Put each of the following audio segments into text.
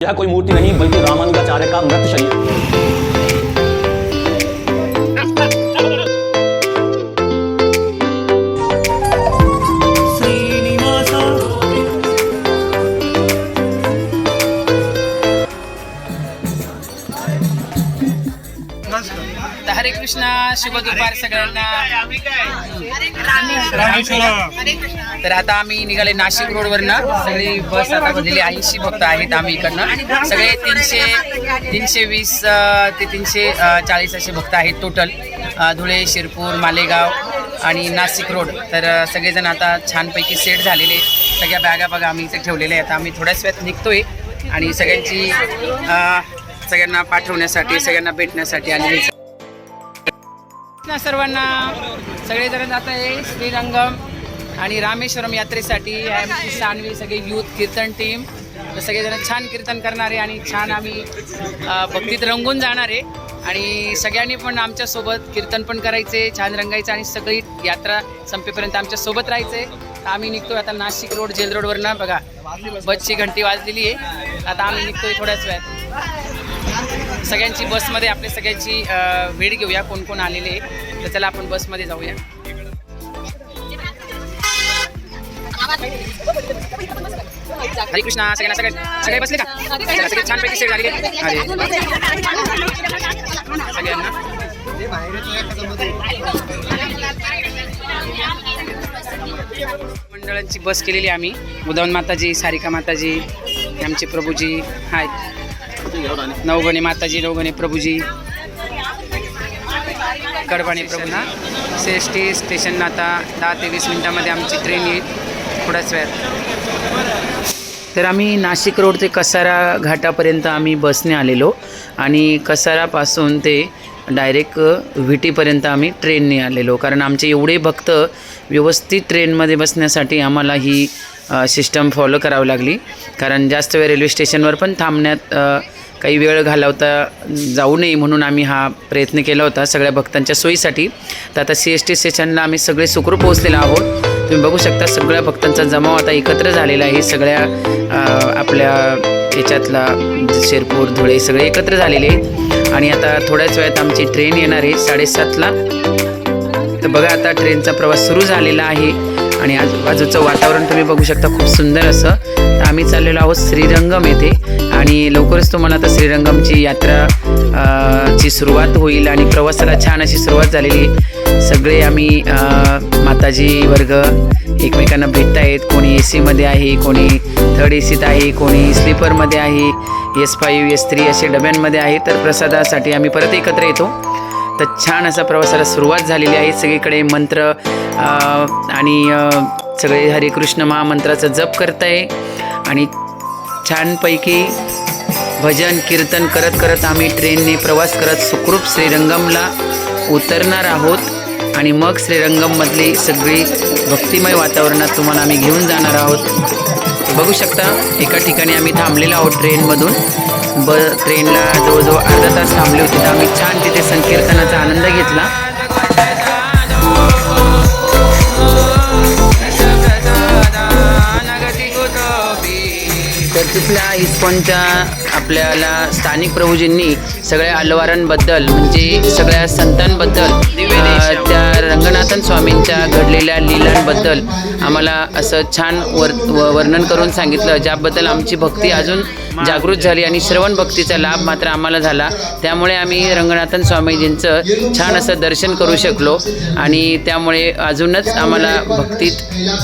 यह कोई मूर्ति नहीं बल्कि रामानुजाचार्य का मृत शरीर। हरे कृष्णा, शुभ दुपार सगळ्यांना। तर आता आम्ही निघाले नाशिक रोडवरनं। सगळी बस आता बदलली, 80 भक्त आहेत आम्ही इकडनं। सगळे 320 ते 340 असे भक्त आहेत टोटल। धुळे, शिरपूर, मालेगाव आणि नाशिक रोड। तर सगळेजण आता छानपैकी सेट झालेले। सगळ्या बॅगा बघा आम्ही इथे ठेवलेल्या आहेत। आम्ही थोड्याच वेळात निघतोय आणि सगळ्यांना पाठवण्यासाठी, सगळ्यांना भेटण्यासाठी आलेले सर्वांना। सगळेजण जात आहे श्रीरंगम आणि रामेश्वरम यात्रेसाठी। आमची सानवी सगळे यूथ कीर्तन टीम, तर सगळेजण छान कीर्तन करणारे आणि छान आम्ही भक्तीत रंगून जाणार आहे। आणि सगळ्यांनी पण आमच्यासोबत कीर्तन पण करायचे, छान रंगायचं आणि सगळी यात्रा संपेपर्यंत आमच्यासोबत राहायचे। आम्ही निघतोय आता नाशिक रोड, जेल रोडवरनं। बघा बसची घंटी वाजलेली आहे। आता आम्ही निघतोय थोड्याच वेळात। सगळ्यांची बसमध्ये आपल्या सगळ्यांची भेट घेऊया, कोण कोण आलेले आहे। तर चला आपण बसमध्ये जाऊया। हरे कृष्णा, सगळे बसले का? सगळे छानपैकी सेट झालेले सगळ्यांना। मंडळांची बस केलेली आम्ही। उदवन माताजी, सारिका माताजी, आमचे प्रभूजी आहेत, नवगणे माताजी, नवगणे प्रभूजी, कडबाणे प्रभूंना। CST स्टेशन आता 10 ते 20 मिनिटांमध्ये आमची ट्रेन येईल थोड्याच वेळात। तर आम्ही नाशिक रोड ते कसारा घाटापर्यंत आम्ही बसने आलेलो आणि कसारापासून ते डायरेक्ट VT पर्यंत आम्ही ट्रेनने आलेलो। कारण आमचे एवढे भक्त व्यवस्थित ट्रेनमध्ये बसण्यासाठी आम्हाला ही सिस्टम फॉलो करावी लागली। कारण जास्त वेळ रेल्वे स्टेशनवर पण थांबण्यात काही वेळ घालवता जाऊ नये म्हणून आम्ही हा प्रयत्न केला होता सगळ्या भक्तांच्या सोयीसाठी। तर आता CST स्टेशनला आम्ही सगळे सुखरूप पोहोचलेलो आहोत। तुम्ही बघू शकता सगळ्या भक्तांचा जमाव आता एकत्र झालेला आहे। सगळ्या आपल्या याच्यातला शिरपूर, धुळे सगळे एकत्र झालेले आहेत आणि आता थोड्याच वेळात आमची ट्रेन येणार आहे 7:30ला। तर बघा आता ट्रेनचा प्रवास सुरू झालेला आहे आणि आजूबाजूचं वातावरण तुम्ही बघू शकता, खूप सुंदर असं। तर आम्ही चाललेलो आहोत श्रीरंगम येथे आणि लवकरच तुम्हाला आता श्रीरंगमची यात्रा ची सुरुवात होईल आणि प्रवासाला छान अशी सुरुवात झालेली। सगळे आम्ही माताजी वर्ग एकमेकांना भेटत आहेत। कोणी AC मध्ये आहे, कोणी 3rd ACत आहे, कोणी स्लीपरमध्ये आहे, S5, S3 असे डब्यांमध्ये आहे। तर प्रसादासाठी आम्ही परत एकत्र येतो। तर छान असा प्रवासाला सुरुवात झालेली आहे। सगळीकडे मंत्र आणि सगळे हरे कृष्ण महामंत्राचा जप करत आहे आणि छानपैकी भजन कीर्तन करत करत आम्ही ट्रेनने प्रवास करत सुखरूप श्रीरंगमला उतरणार आहोत आणि मग श्रीरंगममधली सगळी भक्तिमय वातावरणात तुम्हाला आम्ही घेऊन जाणार आहोत। बघू शकता एका ठिकाणी आम्ही थांबलेलो आहोत ट्रेनमधून। ट्रेनला जवळजवळ अर्धा तास थांबले होते। तर आम्ही छान तिथे संकीर्तनाचा आनंद घेतला। तर तिथल्या इस्कॉनच्या आपल्याला स्थानिक प्रभूजींनी सगळ्या अलवारांबद्दल म्हणजे सगळ्या संतांबद्दल त्या रंगनाथन स्वामींच्या घडलेल्या लीलांबद्दल आम्हाला असं छान वर्णन करून सांगितलं, ज्याबद्दल आमची भक्ती अजून जागृत झाली आणि श्रवण भक्तीचा लाभ मात्र आम्हाला झाला। त्यामुळे आम्ही रंगनाथन स्वामीजींचं छान असं दर्शन करू शकलो आणि त्यामुळे अजूनच आम्हाला भक्तीत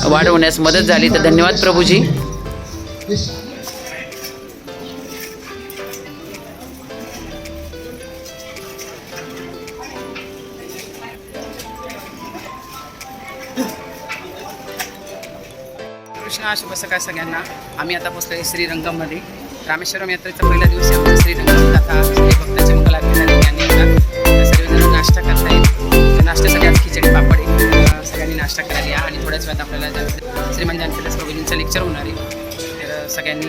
वाढ होण्यास मदत झाली। तर धन्यवाद प्रभूजी। कृष्णा, शुभ सकाळ सगळ्यांना। आम्ही आता पोहोचलो श्रीरंगममध्ये। रामेश्वरम यात्रेचा पहिला दिवस आहे आमचा श्रीरंगम। आता भक्ताची मंगल आरती झाली आणि सर्वजण नाश्ता करतायत। नाश्त्यासाठी आज खिचडी पापड आहे। सगळ्यांनी नाश्ता करायला या आणि थोड्याच वेळात आपल्याला श्रीमान जानकीदास प्रभूजींचं लेक्चर होणार आहे। तर सगळ्यांनी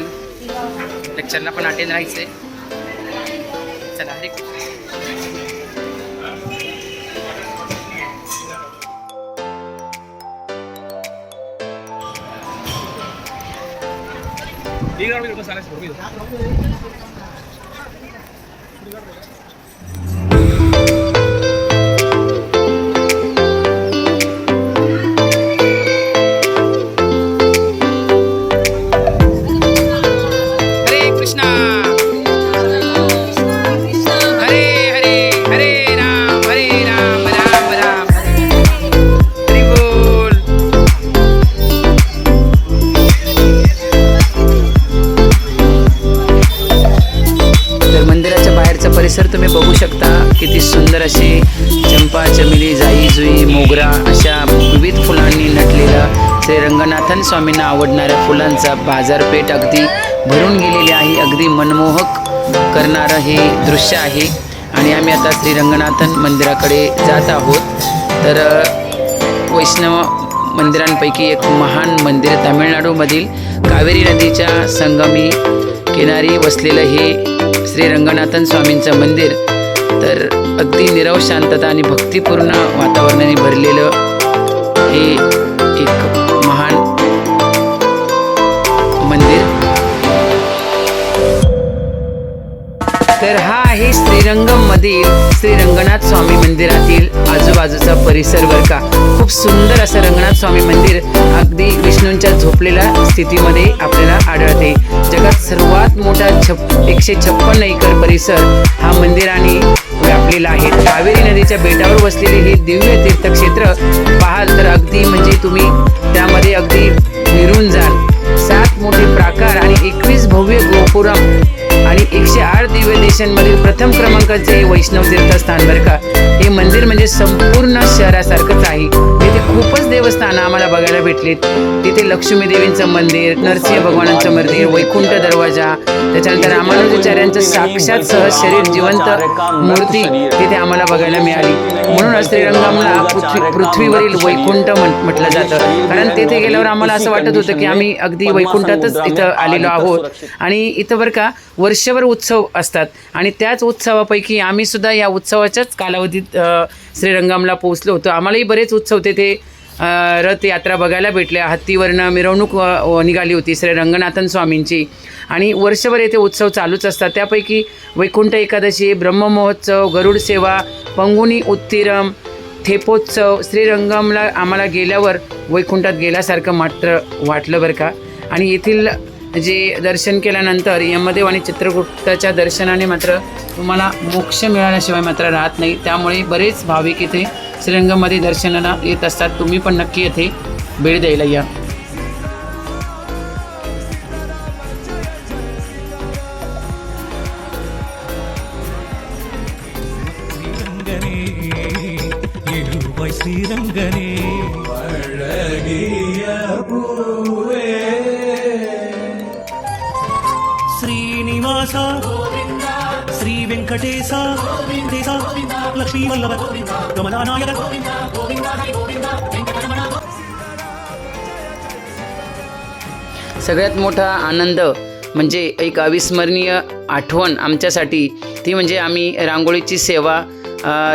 लेक्चरला पण अटेंड राहायचं आहे। चला हरे कृष्ण। हरे कृष्णा हरे हरे हरे राम राम राम हरि बोल. तर मंदिराच्या बाहेरचा परिसर तुम्ही बघू शकता. किती सुंदर असे चंपा, चमेली, जाई, जुई, मोगरा अशा विविध फुलांनी नटलेला श्री रंगनाथन स्वामींना आवडणाऱ्या फुलांचा बाजारपेठ अगदी भरून गेलेली आहे. अगदी मनमोहक करणारं हे दृश्य आहे. आणि आम्ही आता श्री रंगनाथन मंदिराकडे जात आहोत. तर वैष्णव मंदिरांपैकी एक महान मंदिर, तामिळनाडूमधील कावेरी नदीच्या संगमी किनारी वसलेलं हे श्री रंगनाथन स्वामींचं मंदिर. तर अगदी निरव शांतता आणि भक्तिपूर्ण वातावरणाने भरलेलं हे एक महान मंदिर. तर हा आहे श्रीरंगममधील श्री रंगनाथ स्वामी मंदिरातील आजूबाजूचा परिसर बरं का. खूप सुंदर असं रंगनाथ स्वामी मंदिर अगदी विष्णूंच्या झोपलेल्या स्थितीमध्ये आपल्याला आढळते. जगात सर्वात मोठा 156 एकर परिसर हा मंदिराने व्यापलेला आहे. कावेरी नदीच्या बेटावर वसलेले हे दिव्य तीर्थक्षेत्र पाहाल तर अगदी म्हणजे तुम्ही त्यामध्ये अगदी विरून जाल. 7 मोठे प्राकार आणि 21 भव्य गोपुरम आणि 108 दिव्य देशांमधील प्रथम क्रमांकाचे हे वैष्णव तीर्थस्थान बरं का. हे मंदिर म्हणजे संपूर्ण शहरासारखंच आहे. तिथे खूपच देवस्थानं आम्हाला बघायला भेटलीत. तिथे लक्ष्मी देवींचं मंदिर, नरसिंह भगवानांचं मंदिर, वैकुंठ दरवाजा, त्याच्यानंतर रामानुजाचार्यांचं साक्षात सहज शरीर जिवंत मूर्ती तिथे आम्हाला बघायला मिळाली. म्हणूनच श्रीरंगमला पृथ्वीवरील वैकुंठ म्हटलं जातं. कारण तिथे गेल्यावर आम्हाला असं वाटत होतं की आम्ही अगदी वैकुंठातच इथं आलेलो आहोत. आणि इथं बरं का वर्षभर उत्सव असतात आणि त्याच उत्सवापैकी आम्ही सुद्धा या उत्सवाच्याच कालावधीत श्रीरंगमला पोहोचलो होतो. आम्हालाही बरेच उत्सव तिथे रथयात्रा बघायला भेटल्या. हत्तीवरनं मिरवणूक निघाली होती श्री रंगनाथन स्वामींची. आणि वर्षभर येथे उत्सव चालूच असतात. त्यापैकी वैकुंठ एकादशी, ब्रह्ममहोत्सव, गरुड सेवा, पंगुनी उत्तीरम, थेपोत्सव. श्रीरंगमला आम्हाला गेल्यावर वैकुंठात गेल्यासारखं मात्र वाटलं बरं का. आणि येथील जे दर्शन केल्यानंतर यमदेव आणि चित्रकूटाच्या दर्शनाने मात्र तुम्हाला मोक्ष मिळाल्याशिवाय मात्र राहत नाही. त्यामुळे बरेच भाविक इथे श्रीरंगममध्ये दर्शनाला येत असतात. तुम्ही पण नक्की येथे भेट द्यायला या. श्रीनिवास श्री वेंकटेश लक्ष्मी वल्लभ कमलानायक. सगळ्यात मोठा आनंद म्हणजे एक अविस्मरणीय आठवण आमच्यासाठी ती म्हणजे आम्ही रांगोळीची सेवा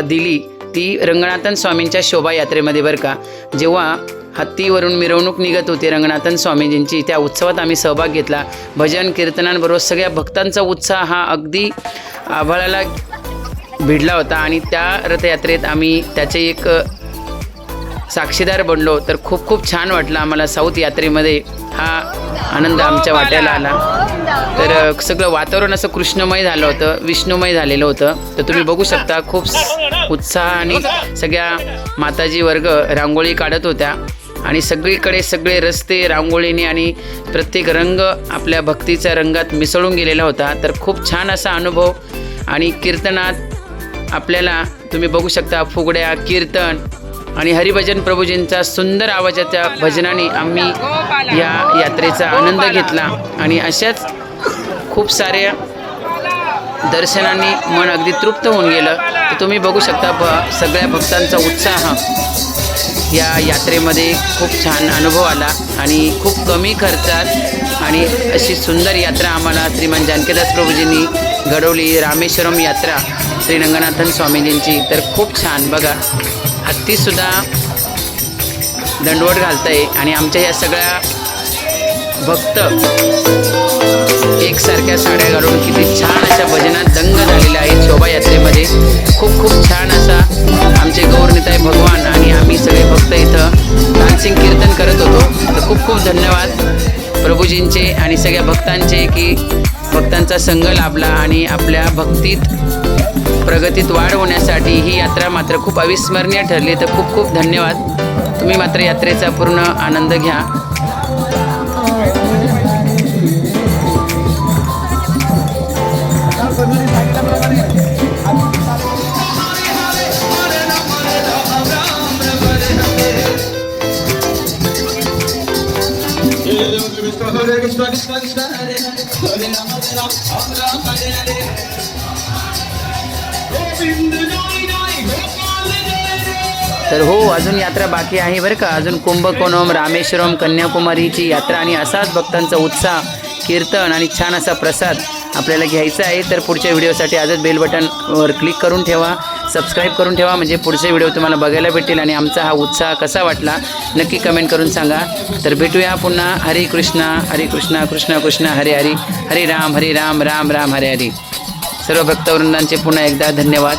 दिली ती रंगनाथन स्वामींच्या शोभायात्रेमध्ये बरं का. जेव्हा हत्तीवरून मिरवणूक निघत होती रंगनाथन स्वामीजींची, त्या उत्सवात आम्ही सहभाग घेतला. भजन कीर्तनांबरोबर सगळ्या भक्तांचा उत्साह हा अगदी आभाळाला भिडला होता. आणि त्या रथयात्रेत आम्ही त्याचे एक साक्षीदार बनलो. तर खूप खूप छान वाटलं आम्हाला. साऊथ यात्रेमध्ये हा आनंद आमच्या वाट्याला आला. तर सगळं वातावरण असं कृष्णमय झालं होतं, विष्णुमय झालेलं होतं. तर तुम्ही बघू शकता खूप उत्साहाने सगळ्या माताजी वर्ग रांगोळी काढत होत्या. आणि सगळीकडे सगळे रस्ते रांगोळीने आणि प्रत्येक रंग आपल्या भक्तीच्या रंगात मिसळून गेलेला होता. तर खूप छान असा अनुभव. आणि कीर्तनात आपल्याला तुम्ही बघू शकता फुगड्या, कीर्तन आणि हरिभजन प्रभूजींचा सुंदर आवाजाच्या भजनाने आम्ही या यात्रेचा आनंद घेतला. आणि अशाच खूप साऱ्या दर्शनांनी मन अगदी तृप्त होऊन गेलं. तर तुम्ही बघू शकता सगळ्या भक्तांचा उत्साह या यात्रेमध्ये खूप छान अनुभव आला. आणि खूप कमी खर्चात आणि अशी सुंदर यात्रा आम्हाला श्रीमान जानकीदास प्रभूजींनी घडवली. रामेश्वरम यात्रा श्री रंगनाथन स्वामीजींची. तर खूप छान बघा, हत्तीसुद्धा दंडवत घालत आहे. आणि आमच्या या सगळ्या भक्त एकसारख्या साड्या घालून किती छान अशा भजनात दंग झालेल्या आहेत शोभायात्रेमध्ये. खूप खूप छान असा आमचे गौरनिताई भगवान आणि आम्ही सगळे भक्त इथं डान्सिंग कीर्तन करत होतो. तर खूप खूप धन्यवाद प्रभूजींचे आणि सगळ्या भक्तांचे की भक्तांचा संग लाभला आणि आपल्या भक्तीत प्रगतीत वाढ होण्यासाठी ही यात्रा मात्र खूप अविस्मरणीय ठरली. तर खूप खूप धन्यवाद. तुम्ही मात्र यात्रेचा पूर्ण आनंद घ्या. तर हो, अजून यात्रा बाकी आहे बरं का. अजून कुंभकोणम, रामेश्वरम, कन्याकुमारीची यात्रा आणि असाच भक्तांचा उत्साह, कीर्तन आणि छान असा प्रसाद आपल्याला घ्यायचा आहे. तर पुढच्या व्हिडिओसाठी आजच बेल बटनवर क्लिक करून ठेवा, सबस्क्राईब करून ठेवा, म्हणजे पुढचे व्हिडिओ तुम्हाला बघायला भेटतील. आणि आमचा हा उत्साह कसा वाटला नक्की कमेंट करून सांगा. तर भेटूया पुन्हा. हरे कृष्णा कृष्ण कृष्ण हरे हरी, हरे राम राम राम हरे हरी. सर्व भक्तवृंदांचे पुन्हा एकदा धन्यवाद.